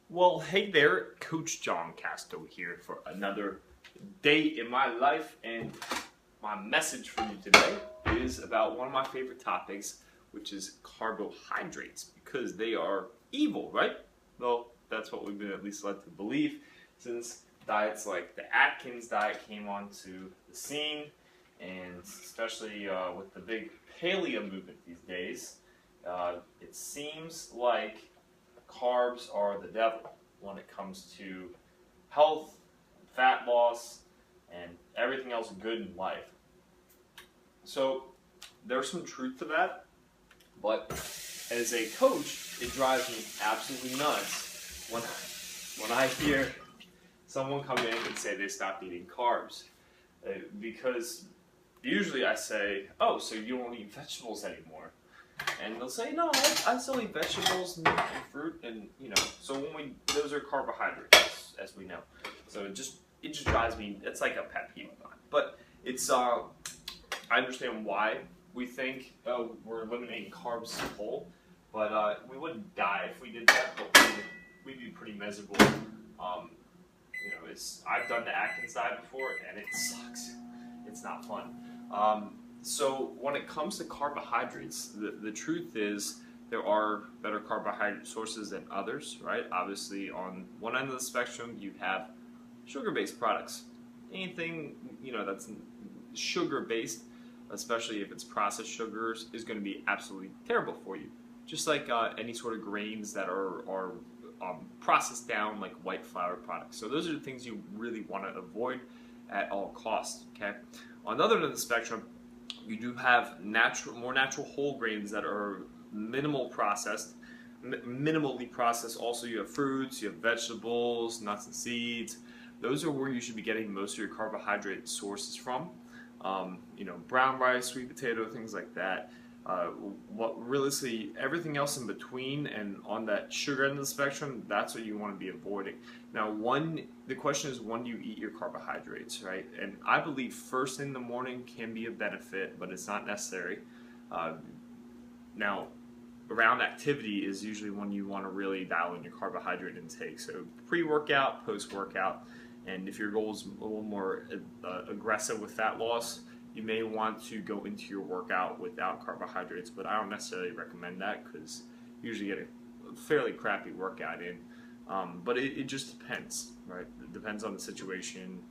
Well, hey there, Coach John Casto here for another day in my life, and my message for you today is about one of my favorite topics, which is carbohydrates, because they are evil, right? Well, that's what we've been at least led to believe since diets like the Atkins diet came onto the scene, and especially with the big paleo movement these days, it seems like carbs are the devil when it comes to health, fat loss, and everything else good in life. So there's some truth to that, but as a coach, it drives me absolutely nuts when I hear someone come in and say they stopped eating carbs. Because usually I say, oh, so you don't eat vegetables anymore. And they'll say, no, I still eat vegetables and fruit, and so those are carbohydrates, as we know. So it just drives me. It's like a pet peeve of mine. But it's I understand why we think we're eliminating carbs whole, but we wouldn't die if we did that. But we'd be pretty miserable. I've done the Atkins diet before, and it sucks. It's not fun. So when it comes to carbohydrates, the truth is there are better carbohydrate sources than others, right? Obviously, on one end of the spectrum, you have sugar-based products. Anything that's sugar-based, especially if it's processed sugars, is going to be absolutely terrible for you. Just like any sort of grains that are processed down, like white flour products. So those are the things you really want to avoid at all costs. Okay. On the other end of the spectrum, you do have more natural whole grains that are minimally processed. Also, you have fruits, you have vegetables, nuts and seeds. Those are where you should be getting most of your carbohydrate sources from. Brown rice, sweet potato, things like that. Realistically, everything else in between and on that sugar end of the spectrum, that's what you want to be avoiding. Now, the question is, when do you eat your carbohydrates, right? And I believe first thing in the morning can be a benefit, but it's not necessary. Now, around activity is usually when you want to really dial in your carbohydrate intake. So pre-workout, post-workout, and if your goal is a little more aggressive with fat loss, you may want to go into your workout without carbohydrates, but I don't necessarily recommend that because you usually get a fairly crappy workout in. But it just depends, right? It depends on the situation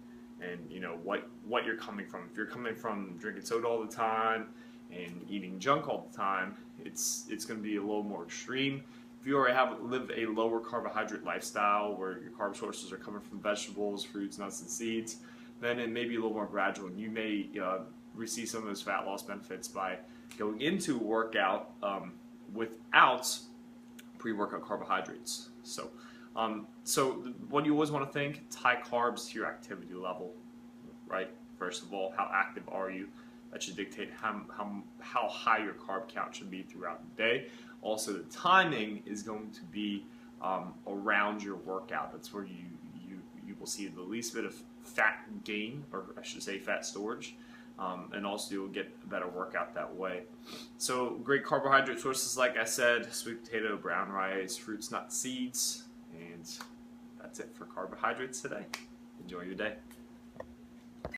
and what you're coming from. If you're coming from drinking soda all the time and eating junk all the time, it's going to be a little more extreme. If you already live a lower carbohydrate lifestyle where your carb sources are coming from vegetables, fruits, nuts, and seeds, then it may be a little more gradual, and you may receive some of those fat loss benefits by going into a workout without pre-workout carbohydrates. So what you always want to think, tie carbs to your activity level, right? First of all, how active are you? That should dictate how high your carb count should be throughout the day. Also, the timing is going to be around your workout. That's where you will see the least bit of fat gain, or I should say fat storage, and also you'll get a better workout that way. So great carbohydrate sources, like I said, sweet potato, brown rice, fruits, nuts, seeds, and that's it for carbohydrates today. Enjoy your day.